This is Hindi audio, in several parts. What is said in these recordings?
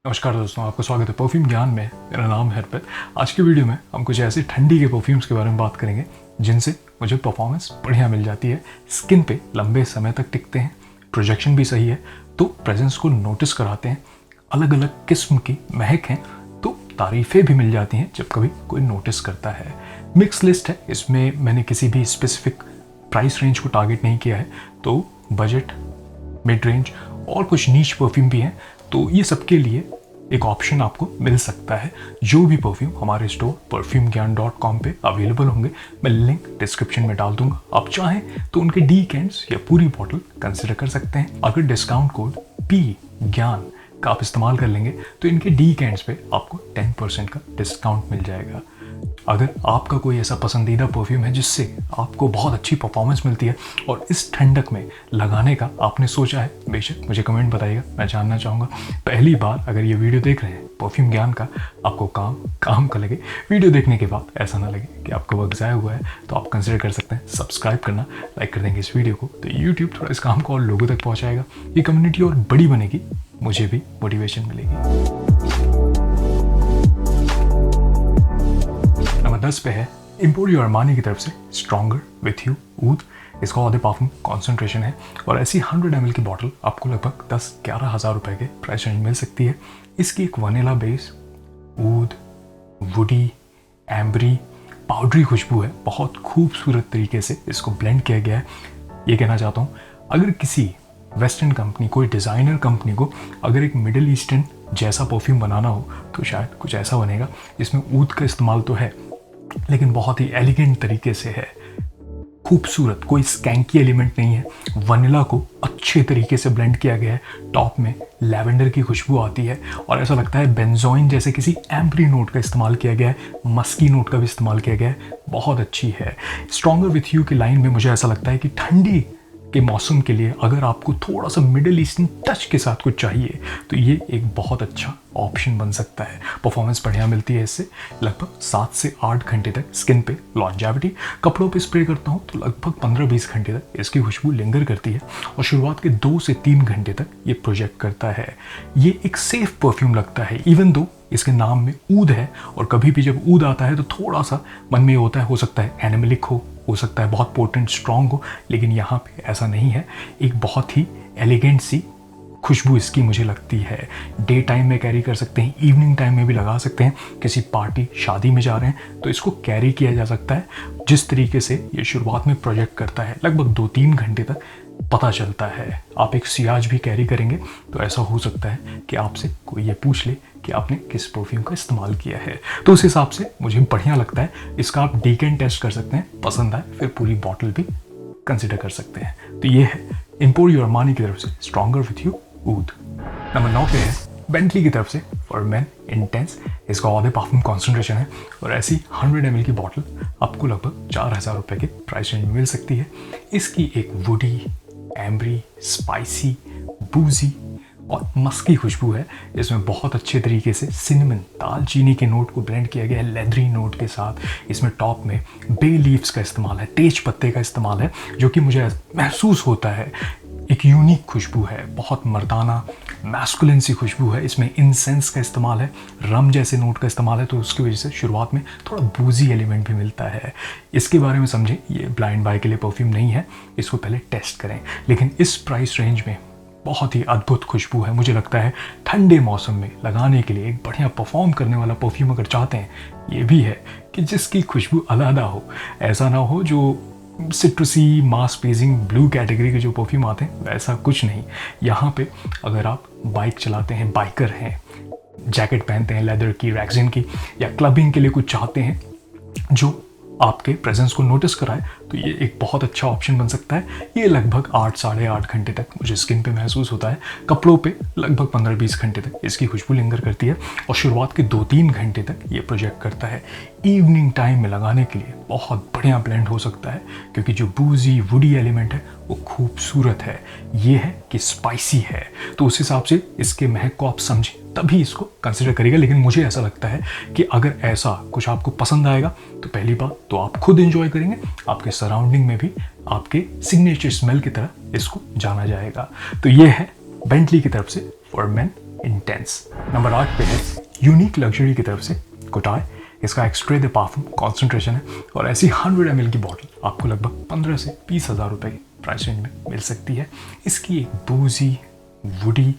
नमस्कार दोस्तों, आपका स्वागत है परफ्यूम ज्ञान में। मेरा नाम है हरप्रीत। आज की वीडियो में हम कुछ ऐसे ठंडी के परफ्यूम्स के बारे में बात करेंगे जिनसे मुझे परफॉर्मेंस बढ़िया मिल जाती है, स्किन पे लंबे समय तक टिकते हैं, प्रोजेक्शन भी सही है, तो प्रेजेंस को नोटिस कराते हैं, अलग अलग किस्म की महक हैं, तो तारीफ़ें भी मिल जाती हैं जब कभी कोई नोटिस करता है। मिक्स लिस्ट है, इसमें मैंने किसी भी स्पेसिफिक प्राइस रेंज को टारगेट नहीं किया है, तो बजट, मिड रेंज और कुछ नीच परफ्यूम भी हैं, तो ये सबके लिए एक ऑप्शन आपको मिल सकता है। जो भी परफ्यूम हमारे स्टोर perfumgyan.com पे अवेलेबल होंगे, मैं लिंक डिस्क्रिप्शन में डाल दूंगा। आप चाहें तो उनके डीकेंट्स या पूरी बॉटल कंसिडर कर सकते हैं। अगर डिस्काउंट कोड पी ज्ञान का आप इस्तेमाल कर लेंगे तो इनके डीकेंट्स पे आपको 10% का डिस्काउंट मिल जाएगा। अगर आपका कोई ऐसा पसंदीदा परफ्यूम है जिससे आपको बहुत अच्छी परफॉर्मेंस मिलती है और इस ठंडक में लगाने का आपने सोचा है, बेशक मुझे कमेंट बताइएगा, मैं जानना चाहूँगा। पहली बार अगर ये वीडियो देख रहे हैं परफ्यूम ज्ञान का, आपको काम का लगे, वीडियो देखने के बाद ऐसा ना लगे कि आपका वक्त ज़ाया हुआ है, तो आप कंसिडर कर सकते हैं सब्सक्राइब करना, लाइक कर देंगे इस वीडियो को, तो यूट्यूब थोड़ा इस काम को और लोगों तक पहुँचाएगा, ये कम्युनिटी और बड़ी बनेगी, मुझे भी मोटिवेशन मिलेगी। नंबर 10 पे है एम्पोरियो अरमानी की तरफ से स्ट्रॉन्गर विथ यू ऊद। इसका ऑधे पार्फुम कॉन्सेंट्रेशन है और ऐसी 100 ml की बॉटल आपको लगभग 10-11 हज़ार रुपए के प्राइस रेंज मिल सकती है। इसकी एक vanilla base, ऊद, woody, ambery, powdery खुशबू है। बहुत खूबसूरत तरीके से इसको ब्लेंड किया गया है। ये कहना चाहता हूँ, अगर किसी वेस्टर्न कंपनी, कोई डिज़ाइनर कंपनी को अगर एक मिडिल ईस्टर्न जैसा परफ्यूम बनाना हो तो शायद कुछ ऐसा बनेगा। इसमें ऊद का इस्तेमाल तो है, लेकिन बहुत ही एलिगेंट तरीके से है, खूबसूरत, कोई स्कैंकी एलिमेंट नहीं है। वनीला को अच्छे तरीके से ब्लेंड किया गया है, टॉप में लैवेंडर की खुशबू आती है और ऐसा लगता है बेंजोइन जैसे किसी एम्बरी नोट का इस्तेमाल किया गया है, मस्की नोट का भी इस्तेमाल किया गया है, बहुत अच्छी है। स्ट्रॉन्गर विथ यू की लाइन में मुझे ऐसा लगता है कि ठंडी के मौसम के लिए अगर आपको थोड़ा सा मिडिल ईस्टर्न टच के साथ कुछ चाहिए तो ये एक बहुत अच्छा ऑप्शन बन सकता है। परफॉर्मेंस बढ़िया मिलती है इससे, लगभग 7 से 8 घंटे तक स्किन पे लॉन्जेविटी। कपड़ों पे स्प्रे करता हूँ तो लगभग 15-20 घंटे तक इसकी खुशबू लिंगर करती है और शुरुआत के 2 से 3 घंटे तक ये प्रोजेक्ट करता है। ये एक सेफ परफ्यूम लगता है, इवन दो इसके नाम में ऊद है, और कभी भी जब ऊद आता है तो थोड़ा सा मन में होता है, हो सकता है एनिमलिक हो सकता है बहुत पोटेंट स्ट्रॉन्ग हो, लेकिन यहाँ पे ऐसा नहीं है। एक बहुत ही एलिगेंट सी खुशबू इसकी मुझे लगती है। डे टाइम में कैरी कर सकते हैं, इवनिंग टाइम में भी लगा सकते हैं। किसी पार्टी शादी में जा रहे हैं तो इसको कैरी किया जा सकता है। जिस तरीके से ये शुरुआत में प्रोजेक्ट करता है, लगभग 2-3 घंटे तक पता चलता है। आप एक सियाज भी कैरी करेंगे तो ऐसा हो सकता है कि आपसे कोई ये पूछ ले कि आपने किस परफ्यूम का इस्तेमाल किया है, तो उस हिसाब से मुझे बढ़िया लगता है। इसका आप डीकेन टेस्ट कर सकते हैं, पसंद आए फिर पूरी बॉटल भी कंसिडर कर सकते हैं। तो ये है एम्पोरियो अरमानी की तरफ से स्ट्रॉन्गर विथ यू ऊद। नंबर 9 पे है बेंटली की तरफ से फॉर मेन इंटेंस। इसका ऑधे पार्फुम कॉन्सेंट्रेशन है और ऐसी 100 ml की बॉटल आपको लगभग 4,000 रुपए के प्राइस रेंज में मिल सकती है। इसकी एक वुडी, एम्बरी, स्पाइसी, बूजी और मस्की खुशबू है। इसमें बहुत अच्छे तरीके से सिनेमन, दालचीनी के नोट को ब्लेंड किया गया है लेदरी नोट के साथ। इसमें टॉप में बे लीव्स का इस्तेमाल है, तेज पत्ते का इस्तेमाल है, जो कि मुझे महसूस होता है एक यूनिक खुशबू है, बहुत मर्दाना मैस्कुलिन सी खुशबू है। इसमें इंसेंस का इस्तेमाल है, रम जैसे नोट का इस्तेमाल है, तो उसकी वजह से शुरुआत में थोड़ा बूजी एलिमेंट भी मिलता है। इसके बारे में समझें, ये ब्लाइंड बाय के लिए परफ्यूम नहीं है, इसको पहले टेस्ट करें। लेकिन इस प्राइस रेंज में बहुत ही अद्भुत खुशबू है। मुझे लगता है ठंडे मौसम में लगाने के लिए एक बढ़िया परफॉर्म करने वाला परफ्यूम अगर चाहते हैं, ये भी है कि जिसकी खुशबू अलग हो। ऐसा ना हो जो सिट्रसी, मास प्लीजिंग, ब्लू कैटेगरी के जो परफ्यूम आते हैं, वैसा कुछ नहीं। यहाँ पे अगर आप बाइक चलाते हैं, बाइकर हैं, जैकेट पहनते हैं लेदर की, रैक्सिन की, या क्लबिंग के लिए कुछ चाहते हैं जो आपके प्रेजेंस को नोटिस कराए, तो ये एक बहुत अच्छा ऑप्शन बन सकता है। ये लगभग 8-8.5 घंटे तक मुझे स्किन पे महसूस होता है। कपड़ों पे लगभग 15-20 घंटे तक इसकी खुशबू लिंगर करती है और शुरुआत के 2-3 घंटे तक ये प्रोजेक्ट करता है। इवनिंग टाइम में लगाने के लिए बहुत बढ़िया ब्लेंड हो सकता है, क्योंकि जो बूजी वुडी एलिमेंट है वो खूबसूरत है। ये है कि स्पाइसी है, तो उस हिसाब से इसके महक को आप समझें तभी इसको कंसिडर करिएगा। लेकिन मुझे ऐसा लगता है कि अगर ऐसा कुछ आपको पसंद आएगा तो पहली बात तो आप खुद एंजॉय करेंगे, आपके सराउंडिंग में भी आपके सिग्नेचर स्मेल की तरह इसको जाना जाएगा। तो ये है बेंटली की तरफ से फॉर मेन इंटेंस। नंबर 8 पे है यूनिक लग्जरी की तरफ से कोटाय। इसका एक्सट्रे द पार्फूम कॉन्सेंट्रेशन है और ऐसी 100 ml की बॉटल आपको लगभग 15 से 20,000 रुपए की प्राइस रेंज में मिल सकती है। इसकी एक बूजी, वुडी,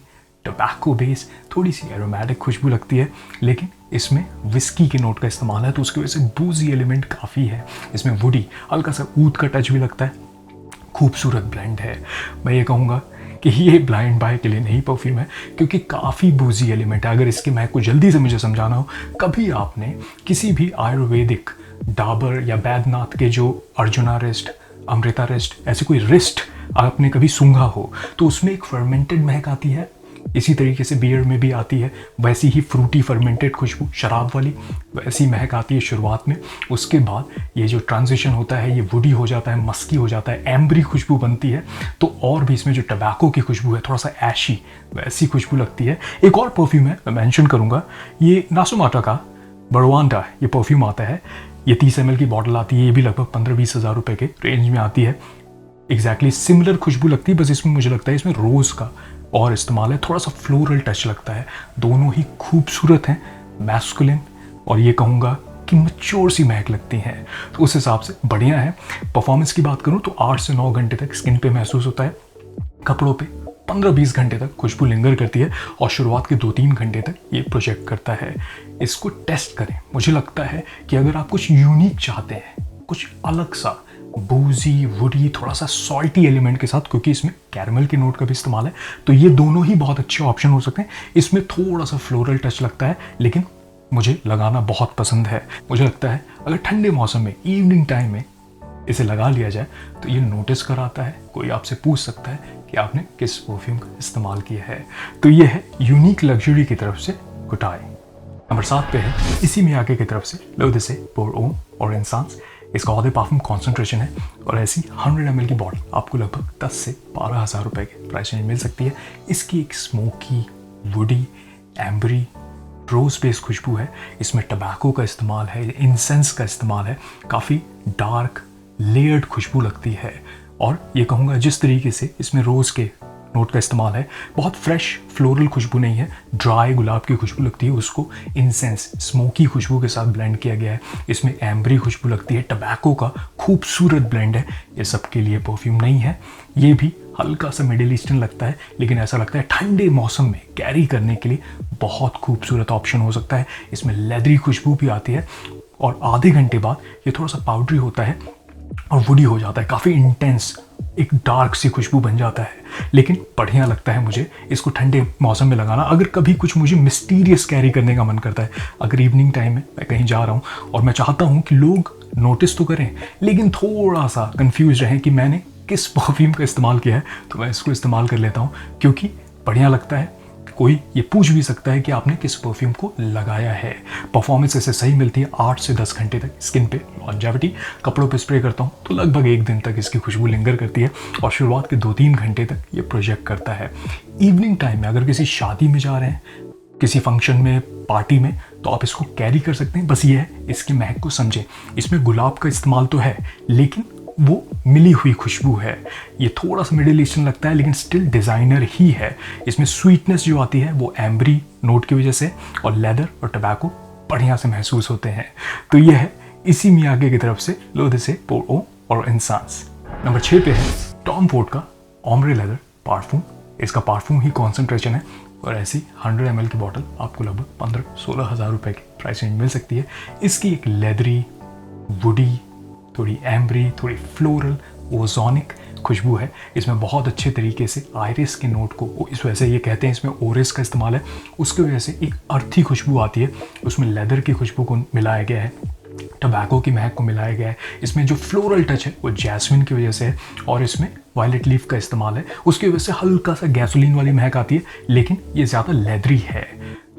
टबैको बेस, थोड़ी सी एरोमेटिक खुशबू लगती है, लेकिन इसमें विस्की के नोट का इस्तेमाल है तो उसकी वजह से बूजी एलिमेंट काफ़ी है। इसमें वुडी, हल्का सा ऊद का टच भी लगता है। खूबसूरत ब्लेंड है। मैं ये कहूँगा कि ये ब्लाइंड बाय के लिए नहीं परफ्यूम है, क्योंकि काफ़ी बूजी एलिमेंट है। अगर इसके महक को जल्दी से मुझे समझाना हो, कभी आपने किसी भी आयुर्वेदिक डाबर या बैद्यनाथ के जो अर्जुना रेस्ट, अमृता रेस्ट, ऐसे कोई रेस्ट आपने कभी सूंघा हो तो उसमें एक फर्मेंटेड महक आती है। इसी तरीके से बियर में भी आती है वैसी ही फ्रूटी फर्मेंटेड खुशबू, शराब वाली वैसी महक आती है शुरुआत में। उसके बाद ये जो ट्रांजिशन होता है, ये वुडी हो जाता है, मस्की हो जाता है, एम्बरी खुशबू बनती है। तो और भी इसमें जो टबैको की खुशबू है, थोड़ा सा ऐशी वैसी खुशबू लगती है। एक और परफ्यूम है, मैं मेंशन करूँगा, ये नासोमाटा का बड़वांडा ये परफ्यूम आता है। ये 30 ml की बॉटल आती है। ये भी लगभग 15-20 हज़ार रुपये के रेंज में आती है। एग्जैक्टली सिमिलर खुशबू लगती है, बस इसमें मुझे लगता है इसमें रोज़ का और इस्तेमाल है, थोड़ा सा फ्लोरल टच लगता है। दोनों ही खूबसूरत हैं, मैस्कुलिन, और ये कहूँगा कि मैच्योर सी महक लगती हैं, तो उस हिसाब से बढ़िया है। परफॉर्मेंस की बात करूँ तो 8 से 9 घंटे तक स्किन पे महसूस होता है, कपड़ों पे 15-20 घंटे तक खुशबू लिंगर करती है और शुरुआत के 2-3 घंटे तक ये प्रोजेक्ट करता है। इसको टेस्ट करें। मुझे लगता है कि अगर आप कुछ यूनिक चाहते हैं, कुछ अलग सा, बूजी, वुडी, थोड़ा सा सॉल्टी एलिमेंट के साथ, क्योंकि इसमें कैरमल के नोट का भी इस्तेमाल है, तो ये दोनों ही बहुत अच्छे ऑप्शन हो सकते हैं। इसमें थोड़ा सा फ्लोरल टच लगता है, लेकिन मुझे लगाना बहुत पसंद है। मुझे लगता है अगर ठंडे मौसम में इवनिंग टाइम में इसे लगा लिया जाए तो ये नोटिस कराता है। कोई आपसे पूछ सकता है कि आपने किस परफ्यूम का इस्तेमाल किया है। तो ये है यूनिक लग्जरी की तरफ से कोटाय। नंबर 7 पे है इसी मियाके की तरफ से लो से पोर ओम और इंसांस। इसका ऑदे पार्फूम कॉन्सेंट्रेशन है और ऐसी 100 ml की बॉटल आपको लगभग 10 से 12 हज़ार रुपये के प्राइस रेंज मिल सकती है। इसकी एक स्मोकी, वुडी, एम्बरी, रोज बेस खुशबू है। इसमें टबैको का इस्तेमाल है, इंसेंस का इस्तेमाल है, काफ़ी डार्क लेयर्ड खुशबू लगती है। और ये कहूँगा जिस तरीके से इसमें रोज़ के नोट का इस्तेमाल है, बहुत फ्रेश फ्लोरल खुशबू नहीं है, ड्राई गुलाब की खुशबू लगती है, उसको इंसेंस स्मोकी खुशबू के साथ ब्लेंड किया गया है। इसमें एम्बरी खुशबू लगती है, टबैको का खूबसूरत ब्लेंड है। ये सबके लिए परफ्यूम नहीं है। ये भी हल्का सा मिडिल ईस्टर्न लगता है, लेकिन ऐसा लगता है ठंडे मौसम में कैरी करने के लिए बहुत खूबसूरत ऑप्शन हो सकता है। इसमें लेदरी खुशबू भी आती है और आधे घंटे बाद ये थोड़ा सा पाउडरी होता है और वुडी हो जाता है, काफ़ी इंटेंस एक डार्क सी खुशबू बन जाता है। लेकिन बढ़िया लगता है मुझे इसको ठंडे मौसम में लगाना। अगर कभी कुछ मुझे मिस्टीरियस कैरी करने का मन करता है, अगर इवनिंग टाइम में मैं कहीं जा रहा हूँ और मैं चाहता हूँ कि लोग नोटिस तो करें लेकिन थोड़ा सा कंफ्यूज रहें कि मैंने किस परफ्यूम का इस्तेमाल किया है, तो मैं इसको इस्तेमाल कर लेता हूँ क्योंकि बढ़िया लगता है। कोई ये पूछ भी सकता है कि आपने किस परफ्यूम को लगाया है। परफॉर्मेंस ऐसे सही मिलती है 8 से 10 घंटे तक स्किन पे। लॉन्जेविटी, कपड़ों पे स्प्रे करता हूँ तो लगभग 1 दिन तक इसकी खुशबू लिंगर करती है और शुरुआत के 2-3 घंटे तक ये प्रोजेक्ट करता है। इवनिंग टाइम में अगर किसी शादी में जा रहे हैं, किसी फंक्शन में, पार्टी में, तो आप इसको कैरी कर सकते हैं। बस ये है इसकी महक को समझें। इसमें गुलाब का इस्तेमाल तो है लेकिन वो मिली हुई खुशबू है। ये थोड़ा सा मिडिल ईस्टर्न लगता है लेकिन स्टिल डिज़ाइनर ही है। इसमें स्वीटनेस जो आती है वो एम्बरी नोट की वजह से और लेदर और टबैको बढ़िया से महसूस होते हैं। तो ये है इसी मियाके की तरफ से लो से पोर ओम और इंसांस। नंबर 6 पे है टॉम फोर्ड का ओम्ब्रे लेदर पार्फूम। इसका पार्फूम ही कॉन्सेंट्रेशन है और ऐसी 100 ml की बॉटल आपको लगभग 15-16 हज़ार रुपये की प्राइस रेंज मिल सकती है। इसकी एक लेदरी, वुडी, थोड़ी एम्बरी, थोड़ी फ्लोरल, ओजोनिक खुशबू है। इसमें बहुत अच्छे तरीके से आयरिस के नोट को, इस वजह से ये कहते हैं इसमें ओरिस का इस्तेमाल है, उसकी वजह से एक अर्थी खुशबू आती है। उसमें लेदर की खुशबू को मिलाया गया है, टबैको की महक को मिलाया गया है। इसमें जो फ्लोरल टच है वो जैस्मिन की वजह से है और इसमें वायलेट लीफ का इस्तेमाल है। उसकी वजह से हल्का सा गैसोलीन वाली महक आती है लेकिन ये ज़्यादा लेदरी है,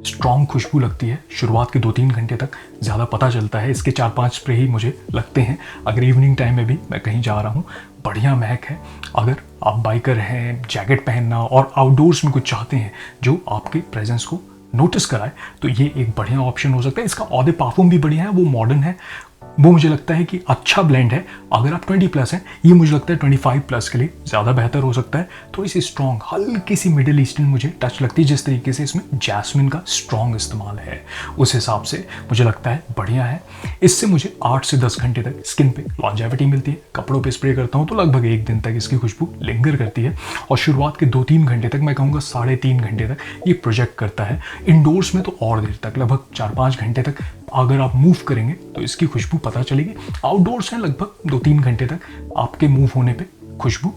स्ट्रॉन्ग खुशबू लगती है। शुरुआत के 2-3 घंटे तक ज़्यादा पता चलता है। इसके 4-5 स्प्रे ही मुझे लगते हैं। अगर इवनिंग टाइम में भी मैं कहीं जा रहा हूँ, बढ़िया महक है। अगर आप बाइकर हैं, जैकेट पहनना और आउटडोर्स में कुछ चाहते हैं जो आपके प्रेजेंस को नोटिस कराए, तो ये एक बढ़िया ऑप्शन हो सकता है। इसका ऑदे पार्फूम भी बढ़िया है, वो मॉडर्न है, वो मुझे लगता है कि अच्छा ब्लेंड है। अगर आप 20 प्लस हैं, ये मुझे लगता है 25 प्लस के लिए ज़्यादा बेहतर हो सकता है। थोड़ी सी स्ट्रॉन्ग, हल्की सी मिडिल ईस्टर्न मुझे टच लगती है। जिस तरीके से इसमें जैस्मिन का स्ट्रॉन्ग इस्तेमाल है, उस हिसाब से मुझे लगता है बढ़िया है। इससे मुझे 8 से 10 घंटे तक स्किन पे लॉन्जेविटी मिलती है। कपड़ों पे स्प्रे करता हूँ तो लगभग 1 दिन तक इसकी खुशबू लिंगर करती है। और शुरुआत के 2-3 घंटे तक, मैं कहूँगा 3.5 घंटे तक ये प्रोजेक्ट करता है। इंडोर्स में तो और देर तक, लगभग 4-5 घंटे तक अगर आप मूव करेंगे तो इसकी खुशबू पता चलेगी। आउटडोर्स हैं, लगभग 2-3 घंटे तक आपके मूव होने पे खुशबू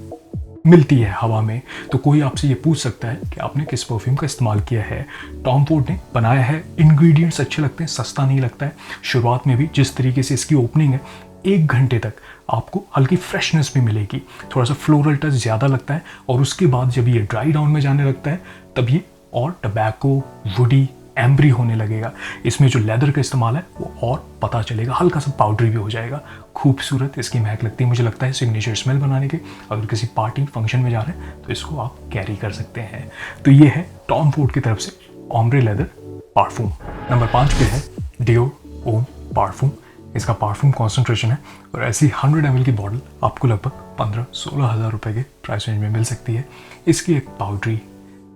मिलती है हवा में। तो कोई आपसे ये पूछ सकता है कि आपने किस परफ्यूम का इस्तेमाल किया है। टॉम फोर्ड ने बनाया है, इंग्रेडिएंट्स अच्छे लगते हैं, सस्ता नहीं लगता है। शुरुआत में भी जिस तरीके से इसकी ओपनिंग है, 1 घंटे तक आपको हल्की फ्रेशनेस भी मिलेगी, थोड़ा सा फ्लोरल टच ज़्यादा लगता है। और उसके बाद जब ये ड्राई डाउन में जाने लगता है तब ये और टबैको, वुडी, एम्ब्री होने लगेगा। इसमें जो लेदर का इस्तेमाल है वो और पता चलेगा, हल्का सा पाउडरी भी हो जाएगा। खूबसूरत इसकी महक लगती है। मुझे लगता है सिग्नेचर स्मेल बनाने के, अगर किसी पार्टी फंक्शन में जा रहे हैं तो इसको आप कैरी कर सकते हैं। तो ये है टॉम फोर्ड की तरफ से ओम्ब्रे लेदर पारफ्यूम। नंबर 5 पे है डियोर ओम पारफ्यूम। इसका पारफ्यूम कॉन्सेंट्रेशन है और ऐसी 100 ml की बॉटल आपको लगभग 15-16 हज़ार रुपये के प्राइस रेंज में मिल सकती है। इसकी एक powdery,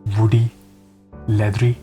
woody, leathery,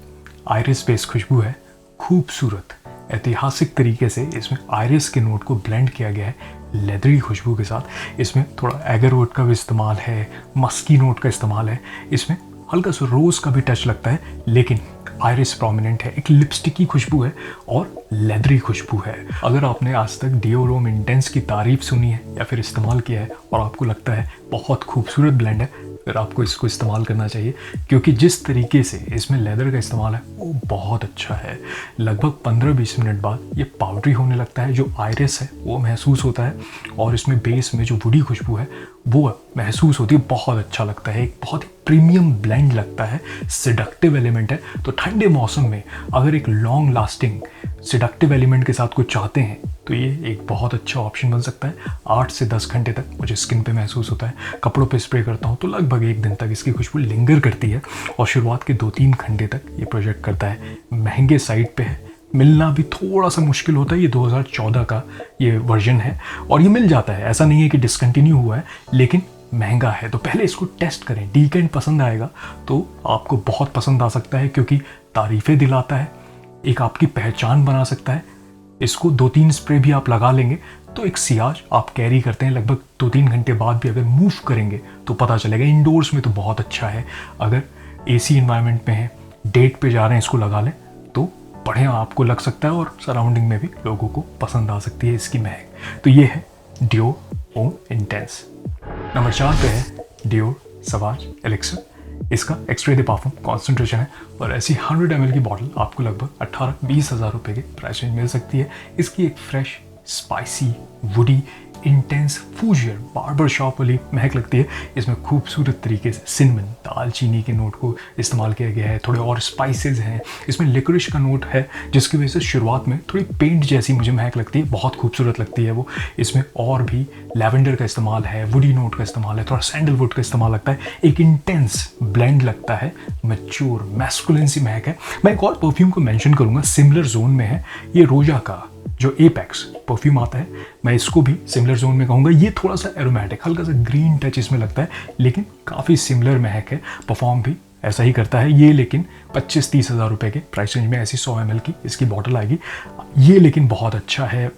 iris base खुशबू है। खूबसूरत ऐतिहासिक तरीके से इसमें आयरिस के नोट को ब्लेंड किया गया है लेदरी खुशबू के साथ। इसमें थोड़ा एगरवुड का भी इस्तेमाल है, मस्की नोट का इस्तेमाल है, इसमें हल्का सा रोज़ का भी टच लगता है, लेकिन आयरिस प्रोमिनेंट है। एक लिपस्टिक की खुशबू है और लेदरी खुशबू है। अगर आपने आज तक डियोर ओम इंटेंस की तारीफ सुनी है या फिर इस्तेमाल किया है और आपको लगता है बहुत खूबसूरत ब्लेंड है, फिर आपको इसको इस्तेमाल करना चाहिए, क्योंकि जिस तरीके से इसमें लेदर का इस्तेमाल है वो बहुत अच्छा है। लगभग 15-20 मिनट बाद ये पाउडरी होने लगता है, जो आयरिस है वो महसूस होता है और इसमें बेस में जो वुडी खुशबू है वो महसूस होती है। बहुत अच्छा लगता है, एक बहुत ही प्रीमियम ब्लेंड लगता है, सिडक्टिव एलिमेंट है। तो ठंडे मौसम में अगर एक लॉन्ग लास्टिंग सिडक्टिव एलिमेंट के साथ कुछ चाहते हैं तो ये एक बहुत अच्छा ऑप्शन बन सकता है। 8 से 10 घंटे तक मुझे स्किन पे महसूस होता है। कपड़ों पे स्प्रे करता हूँ तो लगभग 1 दिन तक इसकी खुशबू लिंगर करती है और शुरुआत के 2-3 घंटे तक ये प्रोजेक्ट करता है। महंगे साइड पे है, मिलना भी थोड़ा सा मुश्किल होता है। ये 2014 का ये वर्जन है और ये मिल जाता है, ऐसा नहीं है कि डिसकंटिन्यू हुआ है, लेकिन महंगा है। तो पहले इसको टेस्ट करें, डीकेंड पसंद आएगा तो आपको बहुत पसंद आ सकता है, क्योंकि तारीफ़ें दिलाता है, एक आपकी पहचान बना सकता है। इसको 2-3 स्प्रे भी आप लगा लेंगे तो एक सियाज आप कैरी करते हैं। लगभग 2-3 घंटे बाद भी अगर मूव करेंगे तो पता चलेगा। इंडोर्स में तो बहुत अच्छा है, अगर एसी एनवायरनमेंट में है, डेट पे जा रहे हैं, इसको लगा लें तो बढ़िया आपको लग सकता है और सराउंडिंग में भी लोगों को पसंद आ सकती है इसकी महक। तो ये है डियोर ओम इंटेंस। नंबर 4 पे है डियोर सवाज एलिक्सर। इसका एक्सट्रे दे पार्फुम कॉन्सेंट्रेशन है और ऐसी 100 ml की बॉटल आपको लगभग 18-20 हज़ार रुपये के प्राइस रेंज मिल सकती है। इसकी एक fresh, spicy, woody, intense, fougere, barber shop वाली महक लगती है। इसमें खूबसूरत तरीके से सिनेमन, दालचीनी के नोट को इस्तेमाल किया गया है। थोड़े और स्पाइसेस हैं, इसमें लिकोरिश का नोट है, जिसकी वजह से शुरुआत में थोड़ी पेंट जैसी मुझे महक लगती है, बहुत खूबसूरत लगती है वो। इसमें और भी लैवेंडर का इस्तेमाल है, वुडी नोट का इस्तेमाल है, थोड़ा सैंडलवुड का इस्तेमाल लगता है। एक इंटेंस ब्लेंड लगता है, मैच्योर मैस्कुलिन सी महक है। मैं एक और परफ्यूम को मेंशन करूँगा, सिमिलर जोन में है, ये रोजा का जो एपेक्स परफ्यूम आता है, मैं इसको भी सिमिलर जोन में कहूँगा। ये थोड़ा सा एरोमेटिक, हल्का सा ग्रीन टच इसमें लगता है, लेकिन काफ़ी सिमिलर महक है। परफॉर्म भी ऐसा ही करता है ये, लेकिन 25-30 हज़ार रुपये के प्राइस रेंज में ऐसी 100 ml की इसकी बॉटल आएगी। ये लेकिन बहुत अच्छा है,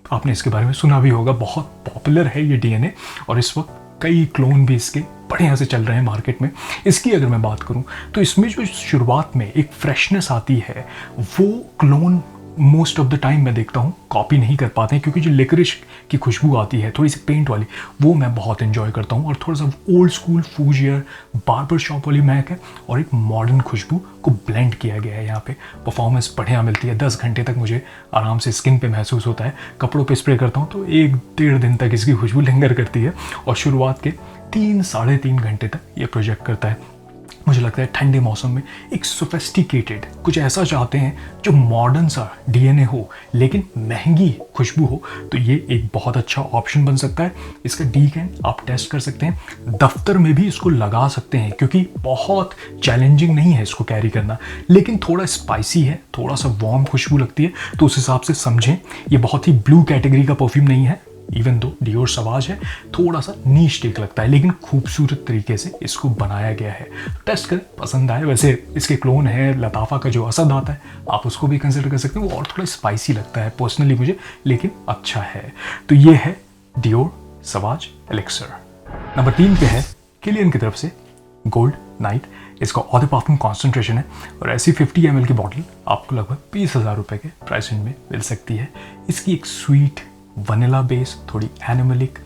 आपने इसके बारे में सुना भी होगा, बहुत पॉपुलर है ये DNA और इस वक्त कई क्लोन भी इसके बढ़िया से चल रहे हैं मार्केट में। इसकी अगर मैं बात करूं तो इसमें जो शुरुआत में एक फ्रेशनेस आती है वो clone most of the time मैं देखता हूँ कॉपी नहीं कर पाते हैं, क्योंकि जो लिकरिश की खुशबू आती है थोड़ी सी पेंट वाली, वो मैं बहुत एंजॉय करता हूँ। और थोड़ा सा ओल्ड स्कूल फूजियर बार्बर शॉप वाली महक है और एक मॉडर्न खुशबू को ब्लेंड किया गया है। यहाँ पे परफॉर्मेंस बढ़िया मिलती है। 10 घंटे तक मुझे आराम से स्किन पे महसूस होता है। कपड़ों पे स्प्रे करता हूँ तो 1-1.5 दिन तक इसकी खुशबू लिंगर करती है और शुरुआत के 3-3.5 घंटे तक ये प्रोजेक्ट करता है। मुझे लगता है ठंडे मौसम में एक सोफिस्टिकेटेड कुछ ऐसा चाहते हैं जो मॉडर्न सा डीएनए हो लेकिन महंगी खुशबू हो, तो ये एक बहुत अच्छा ऑप्शन बन सकता है। इसका डीकेन आप टेस्ट कर सकते हैं, दफ्तर में भी इसको लगा सकते हैं क्योंकि बहुत चैलेंजिंग नहीं है इसको कैरी करना, लेकिन थोड़ा स्पाइसी है, थोड़ा सा वार्म खुशबू लगती है, तो उस हिसाब से समझें ये बहुत ही ब्लू कैटेगरी का परफ्यूम नहीं है। इवन दो डियोर सवाज है, थोड़ा सा नीश टेक लगता है, लेकिन खूबसूरत तरीके से इसको बनाया गया है। टेस्ट करें, पसंद आए। वैसे इसके क्लोन है लताफ़ा का जो असद आता है, आप उसको भी कंसिडर कर सकते हैं, वो और थोड़ा स्पाइसी लगता है पर्सनली मुझे, लेकिन अच्छा है। तो ये है डियोर सवाज एलिक्सर। नंबर 3 पे है किलियन की तरफ से गोल्ड नाइट। इसका ऑड पार्फुम कॉन्सेंट्रेशन है और ऐसी 50 ml की बॉटल आपको लगभग 20,000 रुपये के प्राइस रेंज में मिल सकती है। इसकी एक स्वीट वनीला बेस, थोड़ी एनिमलिक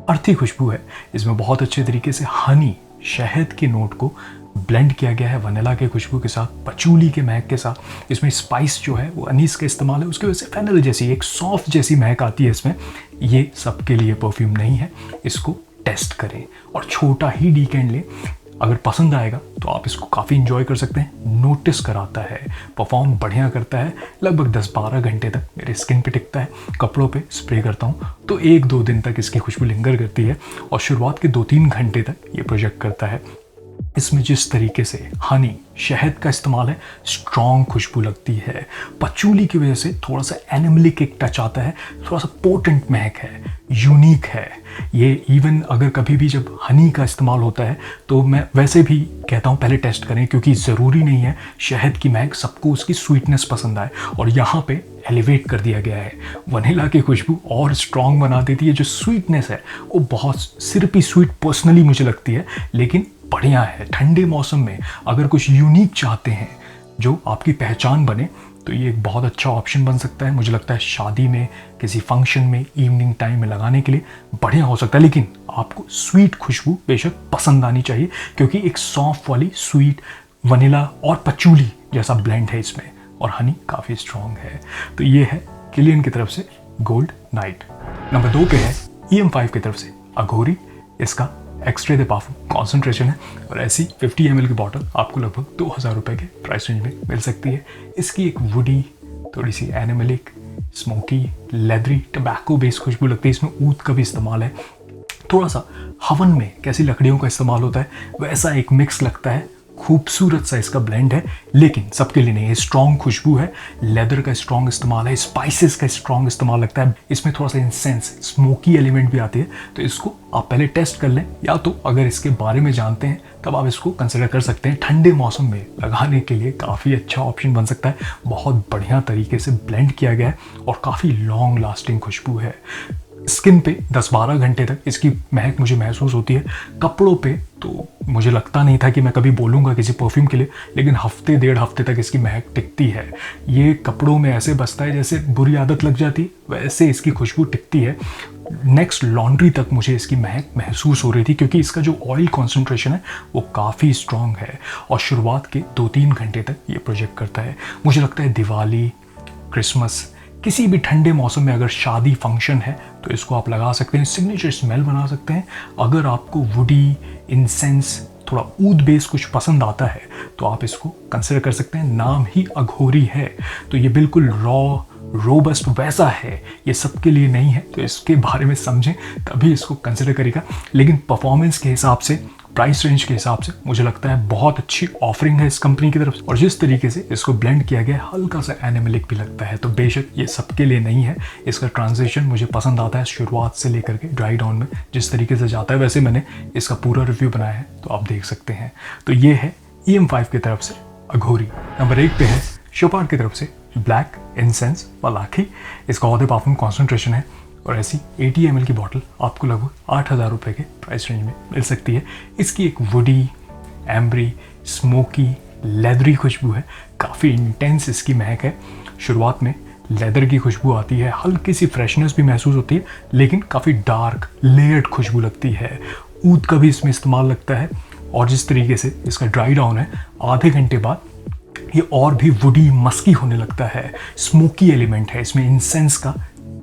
अर्थी खुशबू है। इसमें बहुत अच्छे तरीके से हनी, शहद के नोट को ब्लेंड किया गया है वनीला के खुशबू के साथ, पचूली के महक के साथ। इसमें स्पाइस जो है वो अनीस का इस्तेमाल है, उसकी वजह से फेनल जैसी एक सॉफ्ट जैसी महक आती है इसमें। ये सबके लिए परफ्यूम नहीं है, इसको टेस्ट करें और छोटा ही डीकेन लें। अगर पसंद आएगा तो आप इसको काफ़ी इंजॉय कर सकते हैं। नोटिस कराता है, परफॉर्म बढ़िया करता है, लगभग 10-12 घंटे तक मेरे स्किन पे टिकता है। कपड़ों पे स्प्रे करता हूँ तो 1-2 दिन तक इसकी खुशबू लिंगर करती है और शुरुआत के 2-3 घंटे तक ये प्रोजेक्ट करता है। इसमें जिस तरीके से हनी, शहद का इस्तेमाल है, स्ट्रॉन्ग खुशबू लगती है। पचूली की वजह से थोड़ा सा एनिमलिक एक टच आता है, थोड़ा सा पोटेंट महक है, यूनिक है ये। इवन अगर कभी भी जब हनी का इस्तेमाल होता है तो मैं वैसे भी कहता हूँ पहले टेस्ट करें, क्योंकि ज़रूरी नहीं है शहद की महक सबको उसकी स्वीटनेस पसंद आए, और यहाँ पे एलिवेट कर दिया गया है। वनीला की खुशबू और स्ट्रॉन्ग बना देती है। जो स्वीटनेस है वो बहुत सिरपी स्वीट पर्सनली मुझे लगती है, लेकिन बढ़िया है। ठंडे मौसम में अगर कुछ यूनिक चाहते हैं जो आपकी पहचान बने, तो ये एक बहुत अच्छा ऑप्शन बन सकता है। मुझे लगता है शादी में, किसी फंक्शन में, इवनिंग टाइम में लगाने के लिए बढ़िया हो सकता है। लेकिन आपको स्वीट खुशबू बेशक पसंद आनी चाहिए, क्योंकि एक सॉफ्ट वाली स्वीट वनीला और पचूली जैसा ब्लेंड है इसमें, और हनी काफ़ी स्ट्रॉन्ग है। तो ये है किलियन की तरफ से गोल्ड नाइट। नंबर 2 पे है EM5 की तरफ से अघोरी। इसका एक्स्ट्रा दे पार्फुम कॉन्सेंट्रेशन है और ऐसी 50 ml की बॉटल आपको लगभग 2,000 रुपये के प्राइस रेंज में मिल सकती है। इसकी एक वुडी, थोड़ी सी animalic, smoky, leathery, tobacco based खुशबू लगती है। इसमें ऊद का भी इस्तेमाल है। थोड़ा सा हवन में कैसी लकड़ियों का इस्तेमाल होता है वैसा एक मिक्स लगता है। खूबसूरत सा इसका ब्लेंड है, लेकिन सबके लिए नहीं है। स्ट्रॉन्ग खुशबू है, लेदर का स्ट्रॉन्ग इस्तेमाल है, स्पाइसेस का स्ट्रॉन्ग इस्तेमाल लगता है। इसमें थोड़ा सा इंसेंस, स्मोकी एलिमेंट भी आती है। तो इसको आप पहले टेस्ट कर लें, या तो अगर इसके बारे में जानते हैं तब आप इसको कंसिडर कर सकते हैं। ठंडे मौसम में लगाने के लिए काफ़ी अच्छा ऑप्शन बन सकता है। बहुत बढ़िया तरीके से ब्लेंड किया गया है और काफ़ी लॉन्ग लास्टिंग खुशबू है। स्किन पे 10-12 घंटे तक इसकी महक मुझे महसूस होती है। कपड़ों पे तो मुझे लगता नहीं था कि मैं कभी बोलूँगा किसी परफ्यूम के लिए, लेकिन हफ्ते 1.5 हफ्ते तक इसकी महक टिकती है। ये कपड़ों में ऐसे बसता है जैसे बुरी आदत लग जाती है, वैसे इसकी खुशबू टिकती है। नेक्स्ट लॉन्ड्री तक मुझे इसकी महक महसूस हो रही थी, क्योंकि इसका जो ऑयल कॉन्सेंट्रेशन है वो काफ़ी स्ट्रॉन्ग है और शुरुआत के 2-3 घंटे तक ये प्रोजेक्ट करता है। मुझे लगता है दिवाली, क्रिसमस, किसी भी ठंडे मौसम में अगर शादी फंक्शन है तो इसको आप लगा सकते हैं। सिग्नेचर स्मेल बना सकते हैं। अगर आपको वुडी, इंसेंस, थोड़ा ऊद बेस कुछ पसंद आता है तो आप इसको कंसिडर कर सकते हैं। नाम ही अघोरी है, तो ये बिल्कुल रॉ, रोबस्ट वैसा है, ये सबके लिए नहीं है। तो इसके बारे में समझें तभी इसको कंसिडर करेगा। लेकिन परफॉर्मेंस के हिसाब से, प्राइस रेंज के हिसाब से मुझे लगता है बहुत अच्छी ऑफरिंग है इस कंपनी की तरफ से। और जिस तरीके से इसको ब्लेंड किया गया है, हल्का सा एनिमलिक भी लगता है। तो बेशक ये सबके लिए नहीं है। इसका ट्रांजिशन मुझे पसंद आता है, शुरुआत से लेकर के ड्राई डाउन में जिस तरीके से जाता है। वैसे मैंने इसका पूरा रिव्यू बनाया है, तो आप देख सकते हैं। तो ये है EM5 की तरफ से अघोरी। नंबर 1 पे है शोपार्ड की तरफ से ब्लैक इंसेंस मलाखी। इसका ऑड पार्फुम कॉन्सेंट्रेशन है और ऐसी 80 ml की बॉटल आपको लगभग 8,000 रुपये के प्राइस रेंज में मिल सकती है। इसकी एक वुडी, एम्ब्री, स्मोकी, लेदरी खुशबू है। काफ़ी इंटेंस इसकी महक है। शुरुआत में लेदर की खुशबू आती है, हल्की सी फ्रेशनेस भी महसूस होती है, लेकिन काफ़ी डार्क लेयर्ड खुशबू लगती है। ऊद का भी इसमें इस्तेमाल लगता है। और जिस तरीके से इसका ड्राई डाउन है, आधे घंटे बाद ये और भी वुडी, मस्की होने लगता है। स्मोकी एलिमेंट है इसमें, इंसेंस का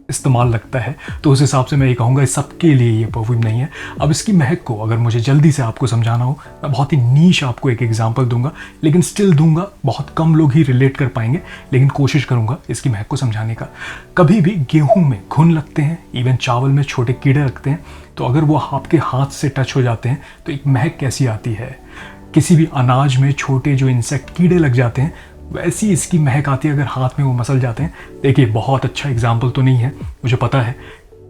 इस्तेमाल लगता है, तो उस हिसाब से मैं ये कहूँगा इस सबके लिए ये परफ्यूम नहीं है। अब इसकी महक को अगर मुझे जल्दी से आपको समझाना हो, मैं बहुत ही नीश आपको एक एग्जांपल दूंगा, लेकिन स्टिल दूंगा, बहुत कम लोग ही रिलेट कर पाएंगे, लेकिन कोशिश करूंगा इसकी महक को समझाने का। कभी भी गेहूं में घुन लगते हैं, इवन चावल में छोटे कीड़े लगते हैं, तो अगर वो आपके हाथ से टच हो जाते हैं तो एक महक कैसी आती है। किसी भी अनाज में छोटे जो इंसेक्ट कीड़े लग जाते हैं, वैसी इसकी महक आती है अगर हाथ में वो मसल जाते हैं। देखिए, बहुत अच्छा एग्जाम्पल तो नहीं है, मुझे पता है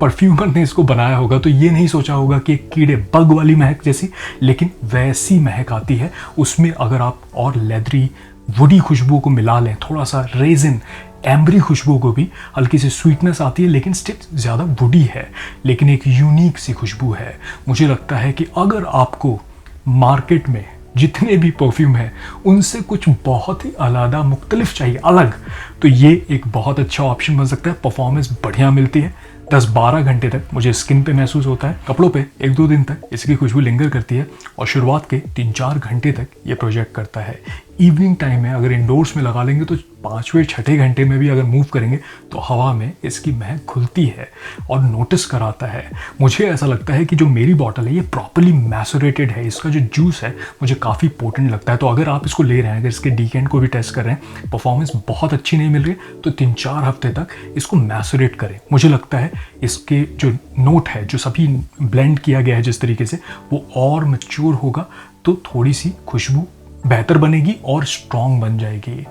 परफ्यूमर ने इसको बनाया होगा तो ये नहीं सोचा होगा कि कीड़े बग वाली महक जैसी, लेकिन वैसी महक आती है। उसमें अगर आप और लेदरी वुडी खुशबू को मिला लें, थोड़ा सा रेजिन एम्बरी खुशबू को भी, हल्की सी स्वीटनेस आती है, लेकिन स्टिल ज़्यादा वुडी है, लेकिन एक यूनिक सी खुशबू है। मुझे लगता है कि अगर आपको मार्केट में जितने भी परफ्यूम हैं उनसे कुछ बहुत ही अलग मुख्तलिफ चाहिए, अलग, तो ये एक बहुत अच्छा ऑप्शन बन सकता है। परफॉर्मेंस बढ़िया मिलती है, 10-12 घंटे तक मुझे स्किन पे महसूस होता है, कपड़ों पे 1-2 दिन तक इसकी खुशबू लिंगर करती है, और शुरुआत के 3-4 घंटे तक ये प्रोजेक्ट करता है। इवनिंग टाइम में अगर इंडोर्स में लगा लेंगे तो 5वें-6ठे घंटे में भी अगर मूव करेंगे तो हवा में इसकी महक खुलती है और नोटिस कराता है। मुझे ऐसा लगता है कि जो मेरी बॉटल है ये प्रॉपर्ली मैसोरेटेड है, इसका जो जूस है मुझे काफ़ी पोटेंट लगता है। तो अगर आप इसको ले रहे हैं, अगर इसके डीकेंट को भी टेस्ट कर रहे हैं, परफॉर्मेंस बहुत अच्छी नहीं मिल रही, तो 3-4 हफ्ते तक इसको मैसोरेट करें। मुझे लगता है इसके जो नोट है, जो सभी ब्लेंड किया गया है जिस तरीके से, वो और मैच्योर होगा, तो थोड़ी सी खुशबू बेहतर बनेगी और स्ट्रॉन्ग बन जाएगी।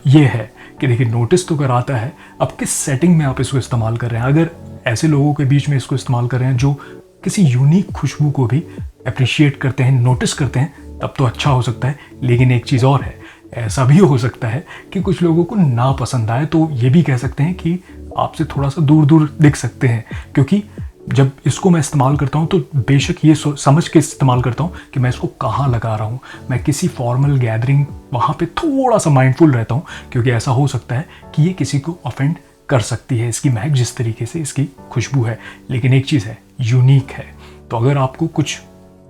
ये है कि देखिए, नोटिस तो कराता है, अब किस सेटिंग में आप इसको इस्तेमाल कर रहे हैं। अगर ऐसे लोगों के बीच में इसको इस्तेमाल कर रहे हैं जो किसी यूनिक खुशबू को भी अप्रिशिएट करते हैं, नोटिस करते हैं, तब तो अच्छा हो सकता है। लेकिन एक चीज़ और है, ऐसा भी हो सकता है कि कुछ लोगों को ना पसंद आए, तो ये भी कह सकते हैं कि आपसे थोड़ा सा दूर दूर दिख सकते हैं। क्योंकि जब इसको मैं इस्तेमाल करता हूँ तो बेशक ये समझ के इस्तेमाल करता हूँ कि मैं इसको कहाँ लगा रहा हूँ। मैं किसी फॉर्मल गैदरिंग, वहाँ पे थोड़ा सा माइंडफुल रहता हूँ, क्योंकि ऐसा हो सकता है कि ये किसी को ऑफेंड कर सकती है, इसकी महक जिस तरीके से इसकी खुशबू है। लेकिन एक चीज़ है, यूनिक है, तो अगर आपको कुछ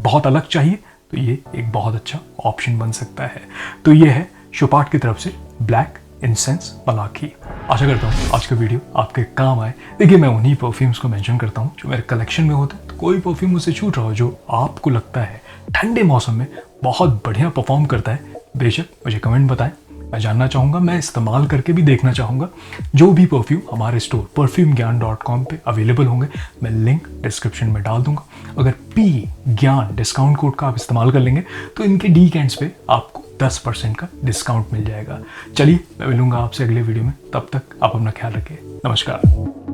बहुत अलग चाहिए तो ये एक बहुत अच्छा ऑप्शन बन सकता है। तो ये है शोपार्ट की तरफ से ब्लैक इंसेंस मलाखी। आशा करता हूँ आज का वीडियो आपके काम आए। देखिए, मैं उन्हीं परफ्यूम्स को मेंशन करता हूँ जो मेरे कलेक्शन में होते हैं, तो कोई परफ्यूम मुझसे छूट रहा हो जो आपको लगता है ठंडे मौसम में बहुत बढ़िया परफॉर्म करता है, बेशक मुझे कमेंट बताएं। मैं जानना चाहूँगा, मैं इस्तेमाल करके भी देखना चाहूँगा। जो भी परफ्यूम हमारे स्टोर perfumgyan.com पे अवेलेबल होंगे, मैं लिंक डिस्क्रिप्शन में डाल दूंगा। अगर पी ज्ञान डिस्काउंट कोड का आप इस्तेमाल कर लेंगे तो इनके डीकेंट्स पे आपको 10% का डिस्काउंट मिल जाएगा। चलिए, मैं मिलूंगा आपसे अगले वीडियो में, तब तक आप अपना ख्याल रखिए। नमस्कार।